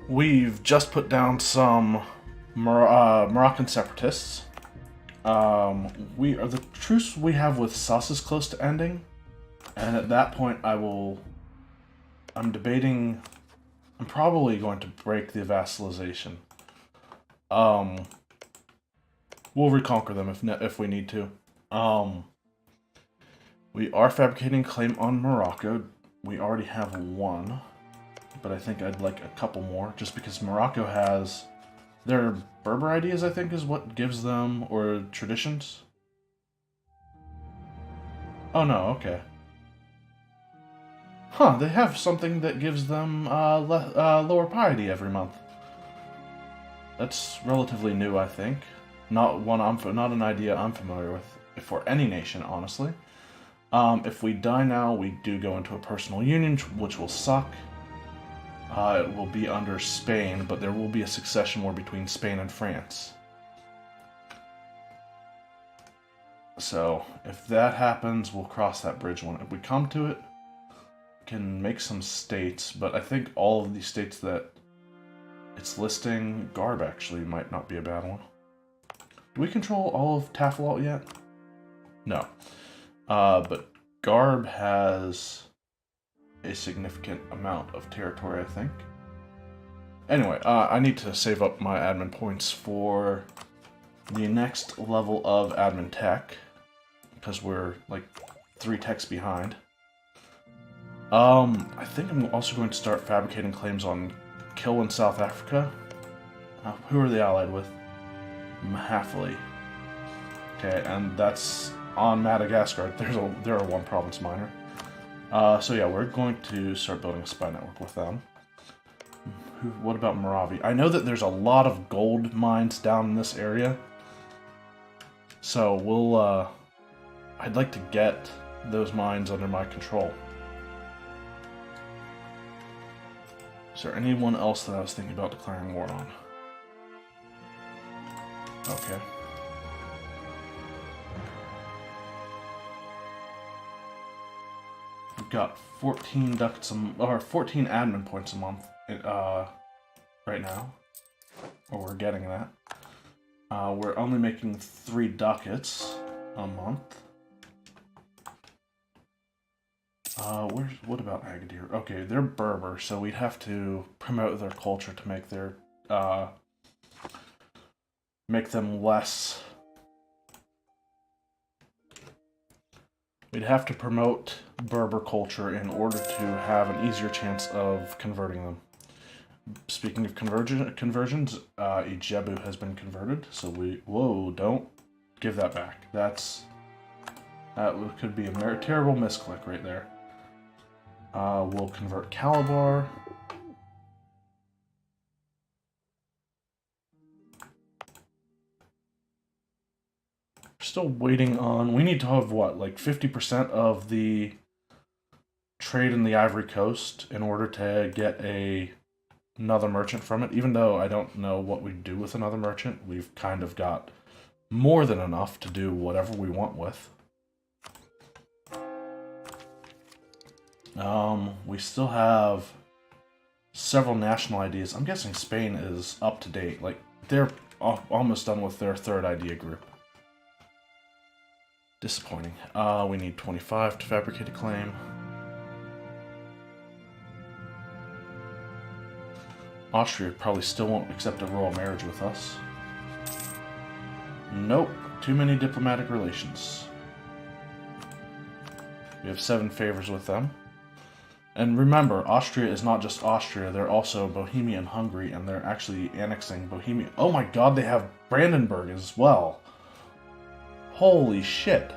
We've just put down some Moroccan separatists. The truce we have with Sus is close to ending, and at that point I'm debating. I'm probably going to break the vassalization. We'll reconquer them if we need to. We are fabricating a claim on Morocco. We already have one, but I think I'd like a couple more, just because Morocco has their Berber ideas, I think, is what gives them, or traditions. Oh no, okay. Huh, they have something that gives them lower piety every month. That's relatively new, I think. Not an idea I'm familiar with for any nation, honestly. If we die now, we do go into a personal union, which will suck. It will be under Spain, but there will be a succession war between Spain and France. So, if that happens, we'll cross that bridge when we come to it. We can make some states, but I think all of these states that it's listing, Garb actually might not be a bad one. Do we control all of Tafalot yet? No. But Garb has a significant amount of territory, I think. Anyway, I need to save up my admin points for the next level of admin tech, because we're like 3 techs behind. I think I'm also going to start fabricating claims on Kill in South Africa. Who are they allied with? Mahafali. Okay, and that's on Madagascar. There are one province minor. So yeah, we're going to start building a spy network with them. What about Moravi? I know that there's a lot of gold mines down in this area. So we'll, I'd like to get those mines under my control. Is there anyone else that I was thinking about declaring war on? Okay. We've got 14 ducats or 14 admin points a month right now. Or we're getting that. We're only making 3 ducats a month. What about Agadir? Okay, they're Berber, so we'd have to promote their culture to make their make them less. We'd have to promote Berber culture in order to have an easier chance of converting them. Speaking of conversions, Ijebu has been converted, so whoa, don't give that back. That could be a terrible misclick right there. We'll convert Calabar. Still waiting on. We need to have what, like 50% of the trade in the Ivory Coast in order to get another merchant from it. Even though I don't know what we'd do with another merchant, we've kind of got more than enough to do whatever we want with. We still have several national ideas. I'm guessing Spain is up to date. Like, they're almost done with their 3rd idea group. Disappointing. We need 25 to fabricate a claim. Austria probably still won't accept a royal marriage with us. Nope. Too many diplomatic relations. We have 7 favors with them. And remember, Austria is not just Austria, they're also Bohemia and Hungary, and they're actually annexing Bohemia. Oh my god, they have Brandenburg as well. Holy shit.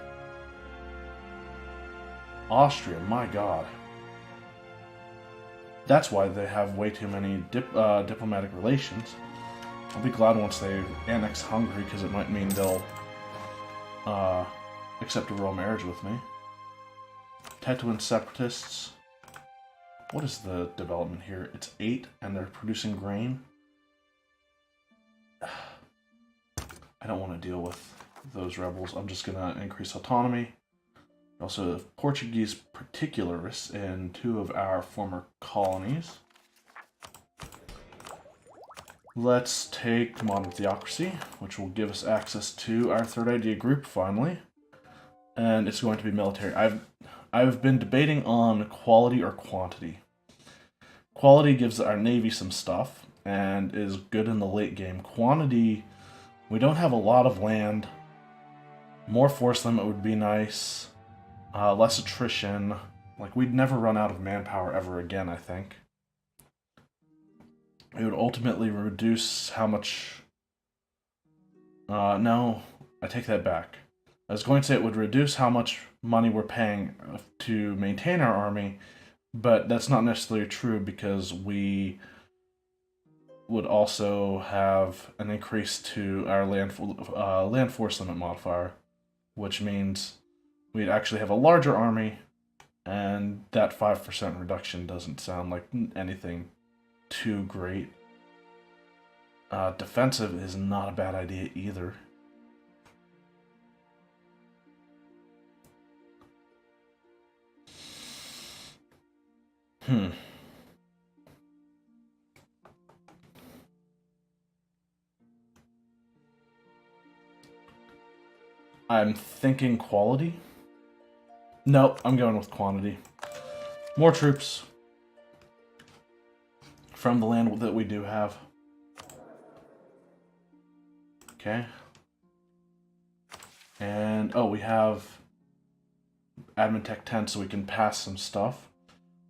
Austria, my god. That's why they have way too many diplomatic relations. I'll be glad once they annex Hungary, because it might mean they'll accept a royal marriage with me. Tetuan separatists. What is the development here? It's 8, and they're producing grain. I don't want to deal with those rebels. I'm just going to increase autonomy. We also have Portuguese particularists in 2 of our former colonies. Let's take modern theocracy, which will give us access to our third idea group finally. And it's going to be military. I've been debating on quality or quantity. Quality gives our navy some stuff and is good in the late game. Quantity, we don't have a lot of land. More force limit would be nice. Less attrition. Like, we'd never run out of manpower ever again, I think. It would ultimately reduce how much... no, I take that back. I was going to say it would reduce how much money we're paying to maintain our army, but that's not necessarily true because we would also have an increase to our land force limit modifier, which means we'd actually have a larger army, and that 5% reduction doesn't sound like anything too great. Defensive is not a bad idea either. I'm thinking quality. Nope, I'm going with quantity. More troops from the land that we do have. Okay. And, oh, we have Admin Tech 10, so we can pass some stuff.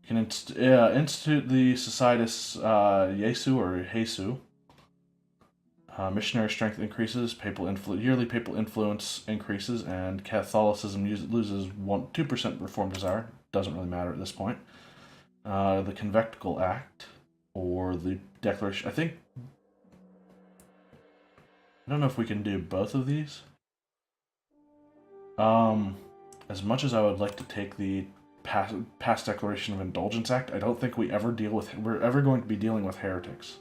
We can institute the Societas Jesu or Jesu. Missionary strength increases, yearly papal influence increases, and Catholicism loses 2% reform desire. Doesn't really matter at this point. The Convectical Act, or the Declaration. I don't know if we can do both of these. As much as I would like to take the past Declaration of Indulgence Act, I don't think we're ever going to be dealing with heretics.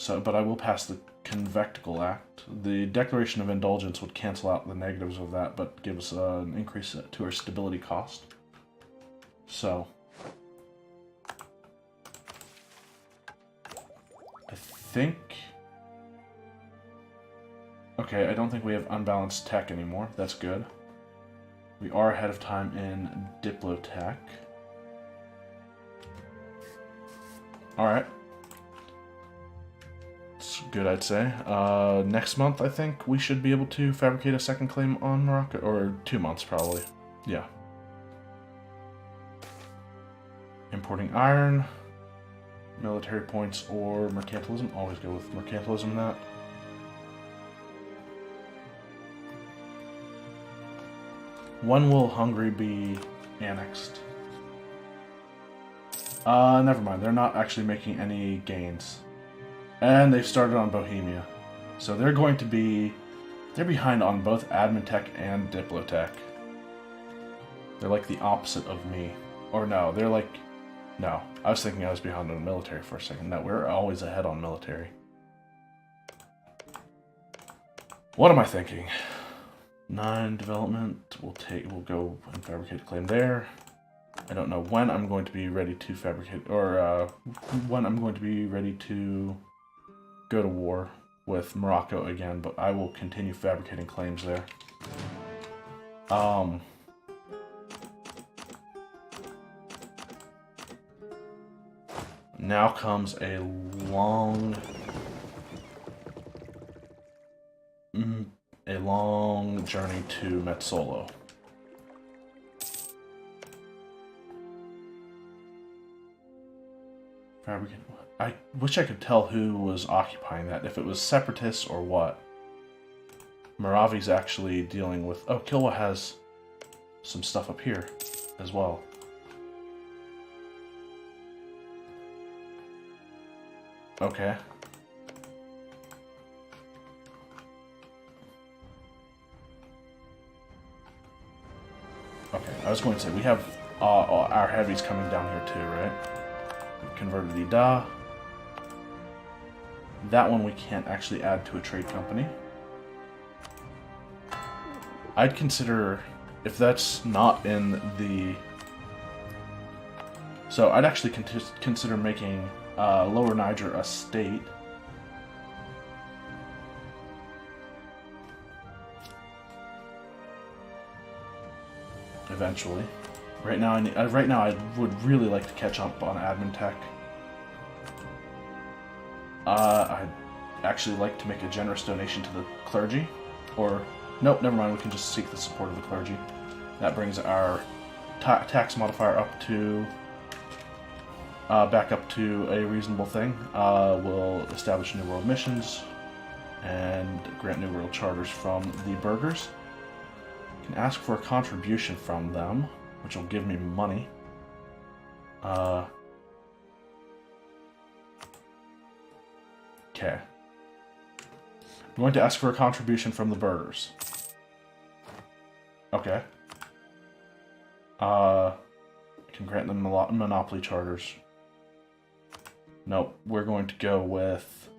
But I will pass the Convectical Act. The Declaration of Indulgence would cancel out the negatives of that, but give us an increase to our stability cost. So, I think... Okay, I don't think we have unbalanced tech anymore. That's good. We are ahead of time in Diplotech. Alright. It's good, I'd say. Next month, I think, we should be able to fabricate a second claim on Morocco. Or 2 months, probably. Yeah. Importing iron, military points, or mercantilism. Always go with mercantilism in that. When will Hungary be annexed? Never mind. They're not actually making any gains. And they've started on Bohemia. So they're going to be... They're behind on both Admin Tech and Diplotech. They're like the opposite of me. Or no, they're like... No, I was thinking I was behind on military for a second. No, we're always ahead on military. What am I thinking? 9 development. We'll go and fabricate a claim there. I don't know when I'm going to be ready to fabricate, or when I'm going to be ready to go to war with Morocco again, but I will continue fabricating claims there. Now comes a long journey to Metzolo. I wish I could tell who was occupying that, if it was separatists or what. Moravi's actually dealing with... Oh, Kilwa has some stuff up here as well. Okay. Okay, I was going to say, we have our heavies coming down here too, right? Converted Ida. That one we can't actually add to a trade company. I'd consider, if that's not in the So I'd actually consider making Lower Niger a state. Eventually. Right now, I would really like to catch up on admin tech. I'd actually like to make a generous donation to the clergy. Or, nope, never mind, we can just seek the support of the clergy. That brings our tax modifier up to, back up to a reasonable thing. We'll establish new world missions and grant new world charters from the burghers. Can ask for a contribution from them, which will give me money. Okay. I'm going to ask for a contribution from the burghers. Okay. I can grant them monopoly charters. Nope, we're going to go with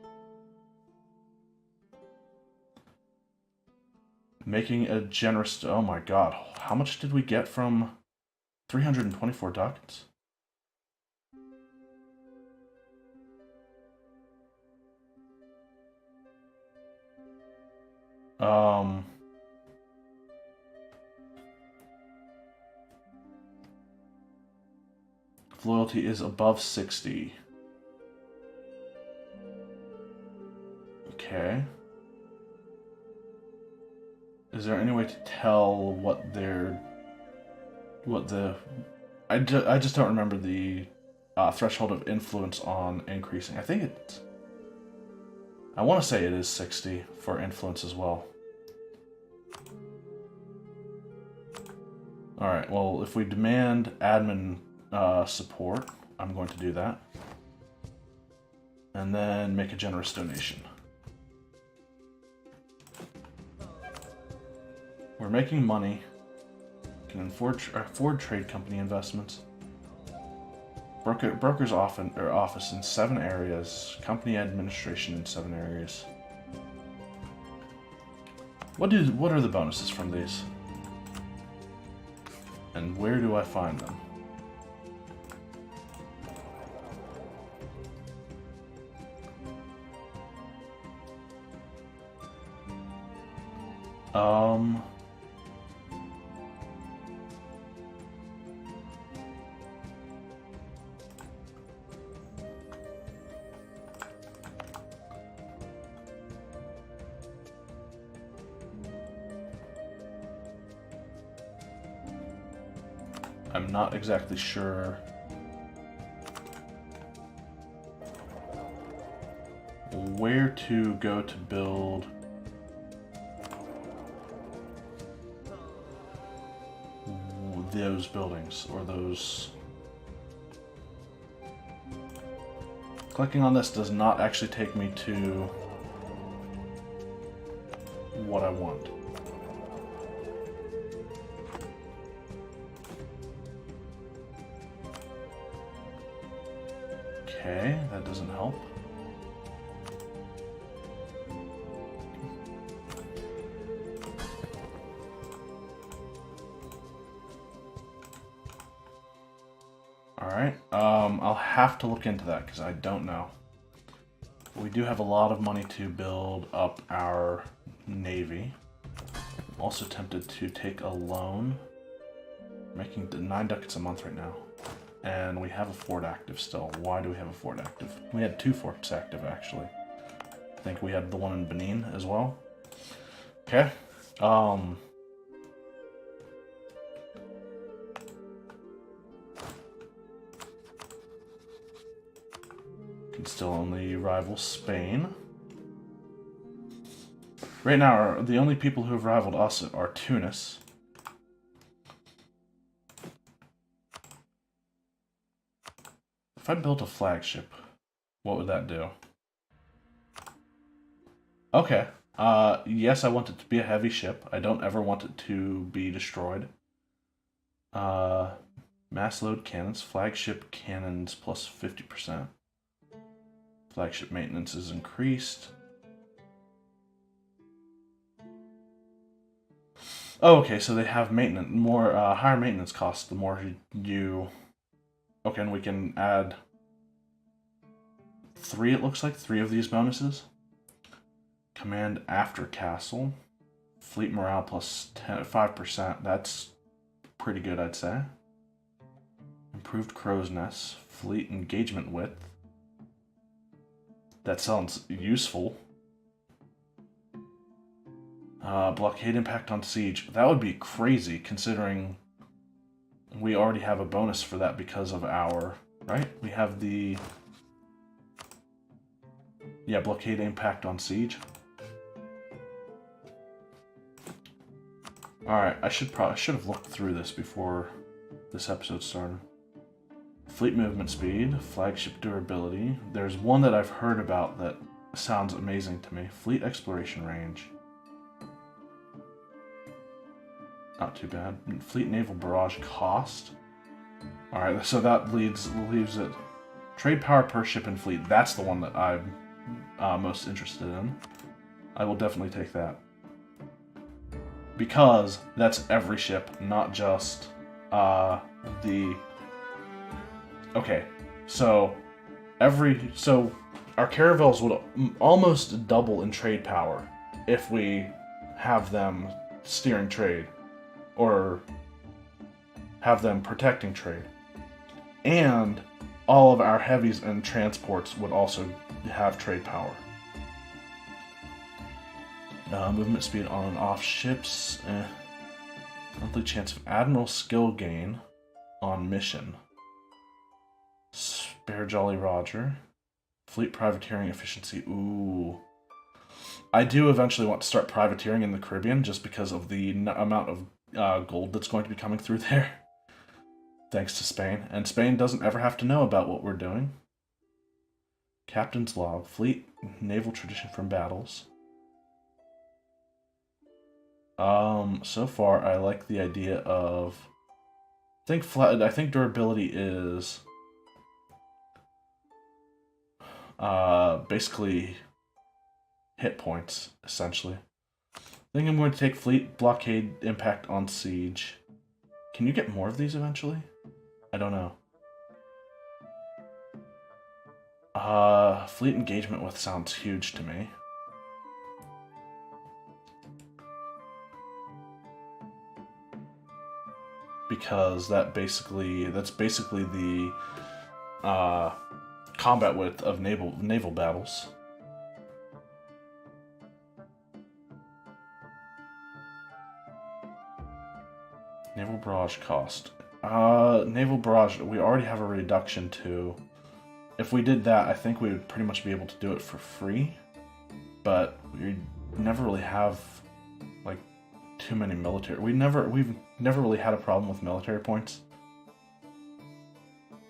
making a generous... Oh my god, how much did we get from 324 ducats? Loyalty is above 60. Okay. Is there any way to tell what the... I just don't remember the threshold of influence on increasing. I think it's... I want to say it is 60 for influence as well. Alright, well, if we demand admin support, I'm going to do that. And then make a generous donation. We're making money. Can afford trade company investments. Broker's office in 7 areas. Company administration in 7 areas. What are the bonuses from these? And where do I find them? I'm not exactly sure where to go to build those buildings, or those... Clicking on this does not actually take me to what I want. Okay, that doesn't help. Alright, I'll have to look into that because I don't know. We do have a lot of money to build up our navy. I'm also tempted to take a loan. Making 9 ducats a month right now. And we have a fort active still. Why do we have a fort active? We had 2 forts active, actually. I think we had the one in Benin as well. Okay. Can still only rival Spain. Right now, the only people who have rivaled us are Tunis. If I built a flagship, what would that do? Okay. Yes, I want it to be a heavy ship. I don't ever want it to be destroyed. Mass load cannons, flagship cannons plus 50%. Flagship maintenance is increased. Oh, okay, so they have maintenance, more higher maintenance costs the more you Okay, and we can add 3, it looks like. 3 of these bonuses. Command after castle. Fleet morale plus 5%. That's pretty good, I'd say. Improved crow's nest. Fleet engagement width. That sounds useful. Blockade impact on siege. That would be crazy, considering we already have a bonus for that because of our... Right? We have the... Yeah, blockade impact on siege. Alright, I should have looked through this before this episode started. Fleet movement speed, flagship durability. There's one that I've heard about that sounds amazing to me. Fleet exploration range. Not too bad. Fleet naval barrage cost. Alright, so that leaves it. Trade power per ship and fleet. That's the one that I'm most interested in. I will definitely take that. Because that's every ship, not just the... Okay, so our caravels would almost double in trade power if we have them steering trade or have them protecting trade. And all of our heavies and transports would also have trade power. Movement speed on and off ships. Monthly chance of admiral skill gain on mission. Spare Jolly Roger. Fleet privateering efficiency. Ooh. I do eventually want to start privateering in the Caribbean just because of the amount of gold that's going to be coming through there. Thanks to Spain. And Spain doesn't ever have to know about what we're doing. Captain's log. Fleet naval tradition from battles. So far I like the idea of... I think durability is... basically hit points, essentially. I think I'm going to take fleet blockade impact on siege. Can you get more of these eventually? I don't know. Fleet engagement with sounds huge to me. Because that's basically the combat width of naval battles. Naval barrage cost. Naval barrage, we already have a reduction to... If we did that, I think we would pretty much be able to do it for free. But we never really have, like, too many military... We've never really had a problem with military points.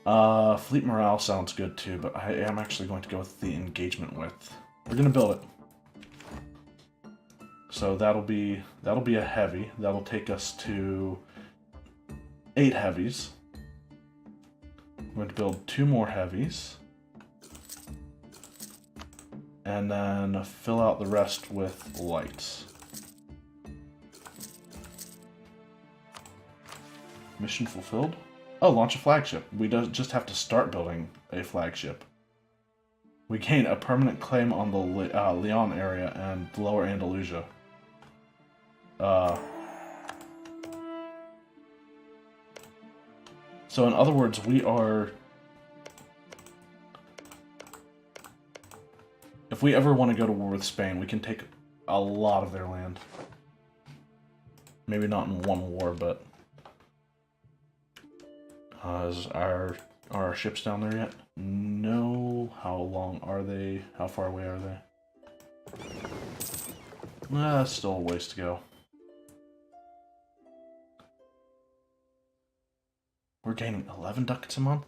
Fleet morale sounds good too, but I am actually going to go with the engagement width. We're gonna build it. So that'll be a heavy. That'll take us to 8 heavies. I'm going to build 2 more heavies. And then fill out the rest with lights. Mission fulfilled. Oh, launch a flagship. We just have to start building a flagship. We gain a permanent claim on the Leon area and Lower Andalusia. So in other words, we are... If we ever want to go to war with Spain, we can take a lot of their land. Maybe not in one war, but... Is are our ships down there yet? No. How long are they? How far away are they? Still a ways to go. We're gaining 11 ducats a month?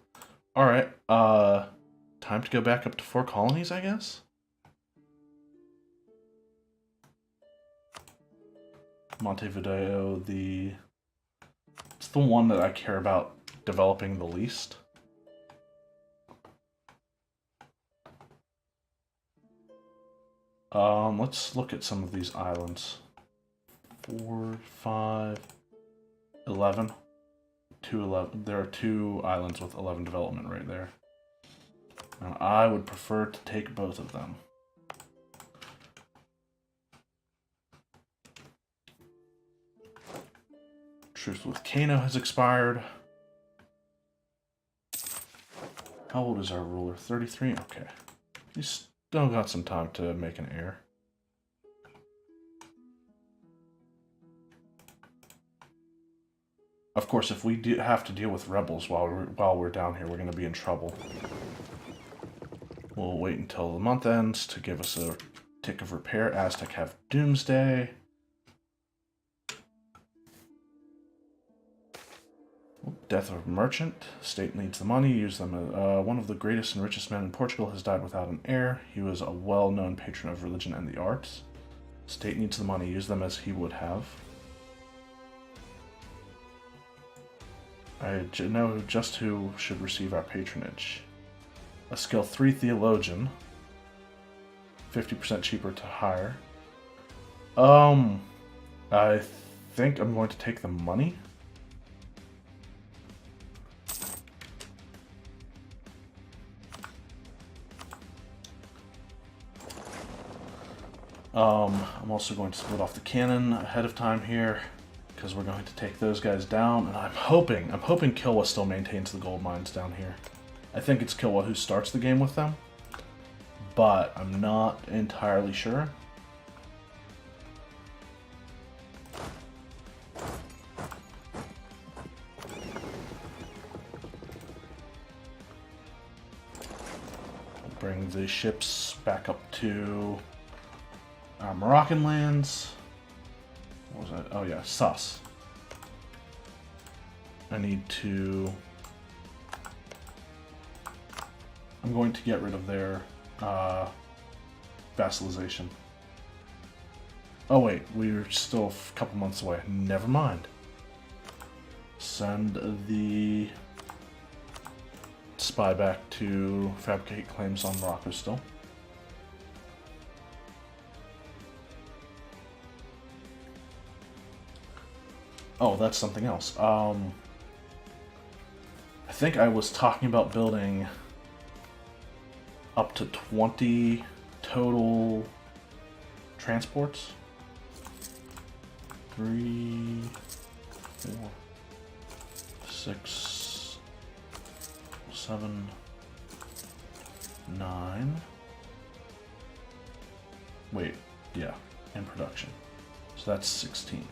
Alright, time to go back up to 4 colonies, I guess? Montevideo, it's the one that I care about developing the least. Let's look at some of these islands. 4, 5, 11. there are 2 islands with 11 development right there. Now, I would prefer to take both of them. Truce with Kano has expired. How old is our ruler? 33? Okay. He's still got some time to make an heir. Of course, if we have to deal with rebels while we're down here, we're going to be in trouble. We'll wait until the month ends to give us a tick of repair. Aztec have Doomsday. Death of a merchant. State needs the money. Use them. One of the greatest and richest men in Portugal has died without an heir. He was a well-known patron of religion and the arts. State needs the money. Use them as he would have. I know just who should receive our patronage. A skill 3 theologian. 50% cheaper to hire. I think I'm going to take the money. I'm also going to split off the cannon ahead of time here, because we're going to take those guys down, and I'm hoping Kilwa still maintains the gold mines down here. I think it's Kilwa who starts the game with them, but I'm not entirely sure. Bring the ships back up to our Moroccan lands. What was that? Oh yeah, Sus. I'm going to get rid of their vassalization. Oh wait, we're still a couple months away. Never mind. Send the spy back to fabricate claims on Morocco still. Oh, that's something else. I think I was talking about building up to 20 total transports. 3, 4, 6, 7, 9. Wait, yeah, in production. So that's 16.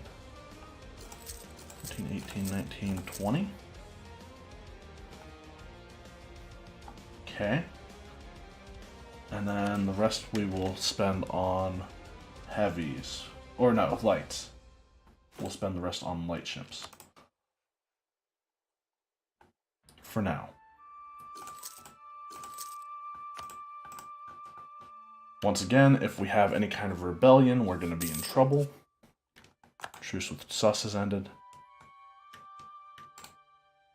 17, 18, 19, 20. Okay. And then the rest we will spend on heavies. Or no, lights. We'll spend the rest on light ships. For now. Once again, if we have any kind of rebellion, we're going to be in trouble. Truce with Sus has ended.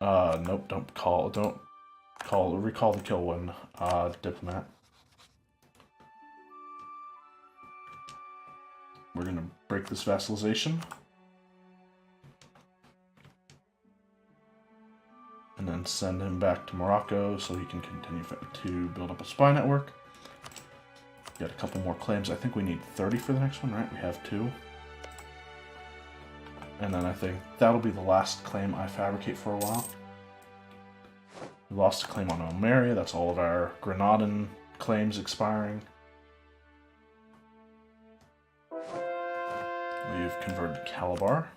Nope, recall the Kilwan, diplomat. We're gonna break this vassalization. And then send him back to Morocco so he can continue to build up a spy network. Got a couple more claims. I think we need 30 for the next one, right? We have 2. And then I think that'll be the last claim I fabricate for a while. We lost a claim on Almeria. That's all of our Granadan claims expiring. We've converted Calabar.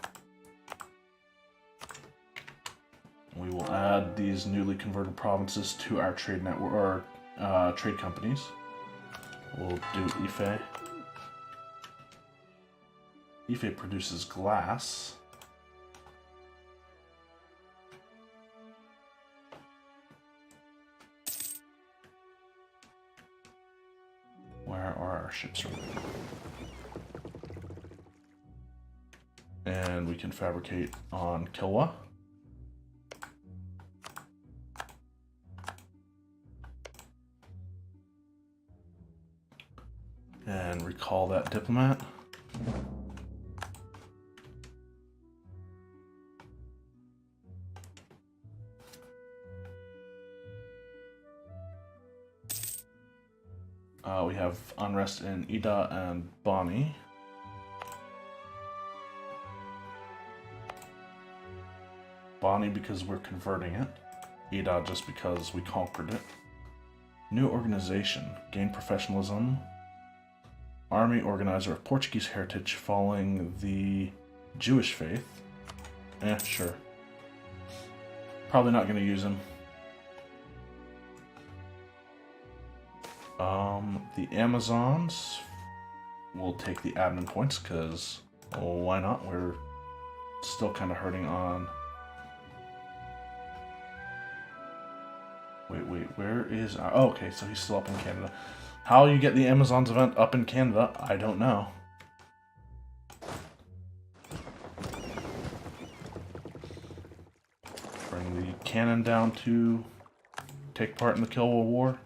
We will add these newly converted provinces to our trade network, or trade companies. We'll do Ife. Ife produces glass. Where are our ships from? And we can fabricate on Kilwa. And recall that diplomat. We have unrest in Ida and Bonnie. Bonnie because we're converting it. Ida just because we conquered it. New organization. Gain professionalism. Army organizer of Portuguese heritage following the Jewish faith. Sure. Probably not going to use him. The Amazons will take the admin points because, well, why not? We're still kind of hurting on. Wait, where is... Oh, okay, so he's still up in Canada. How you get the Amazons event up in Canada, I don't know. Bring the cannon down to take part in the Kilwa War.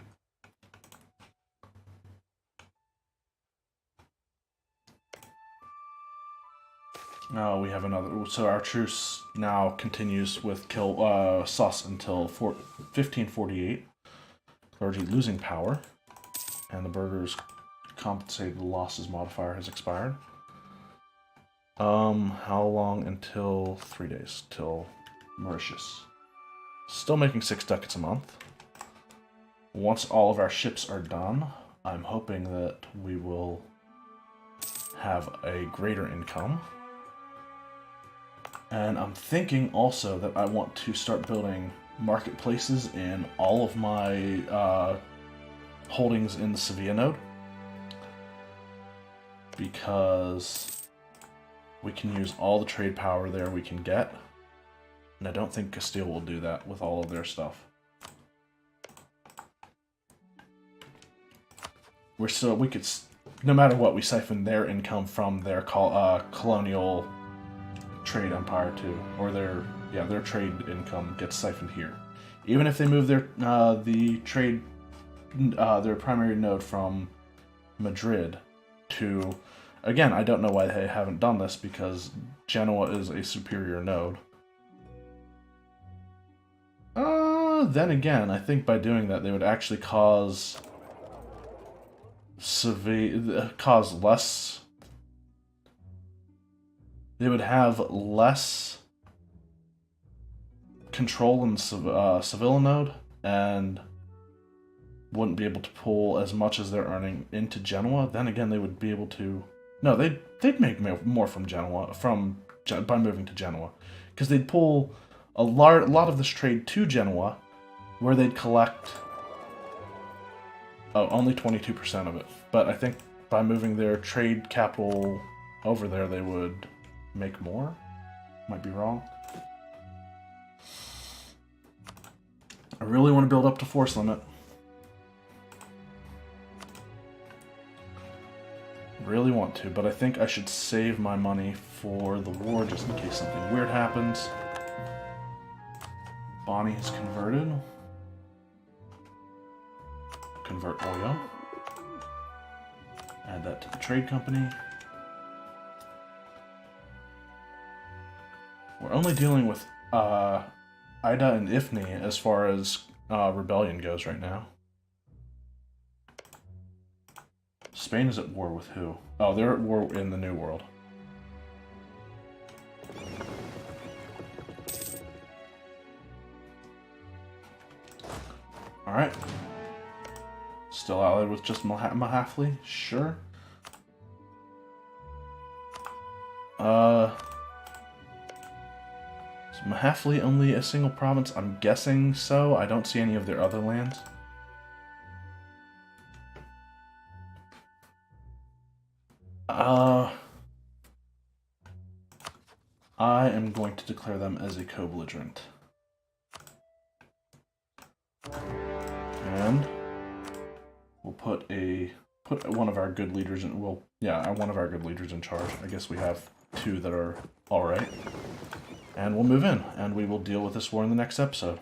We have another. So our truce now continues with Sus until 1548. Clergy losing power, and the burghers compensated losses modifier has expired. How long until 3 days till Mauritius? Still making 6 ducats a month. Once all of our ships are done, I'm hoping that we will have a greater income. And I'm thinking also that I want to start building marketplaces in all of my holdings in the Sevilla node. Because we can use all the trade power there we can get. And I don't think Castile will do that with all of their stuff. We could, no matter what, we siphon their income from their colonial trade empire too, or their trade income gets siphoned here. Even if they move their their primary node from Madrid to, again, I don't know why they haven't done this because Genoa is a superior node. Then again, I think by doing that they would actually cause less. They would have less control in the Sevilla node and wouldn't be able to pull as much as they're earning into Genoa. Then again, they would be able to. No, they'd make more from Genoa by moving to Genoa, because they'd pull a lot of this trade to Genoa, where they'd collect. Oh, only 22% of it. But I think by moving their trade capital over there, they would make more? Might be wrong. I really want to build up to force limit. Really want to, but I think I should save my money for the war just in case something weird happens. Bonnie has converted. Convert oil. Add that to the trade company. We're only dealing with Ida and Ifni as far as rebellion goes right now. Spain is at war with who? Oh, they're at war in the New World. Alright. Still allied with just Mahafli? Sure. Is Mahafli only a single province? I'm guessing so. I don't see any of their other lands. I am going to declare them as a co-belligerent. And we'll put one of our good leaders in. Well, yeah, one of our good leaders in charge. I guess we have 2 that are all right. And we'll move in, and we will deal with this war in the next episode.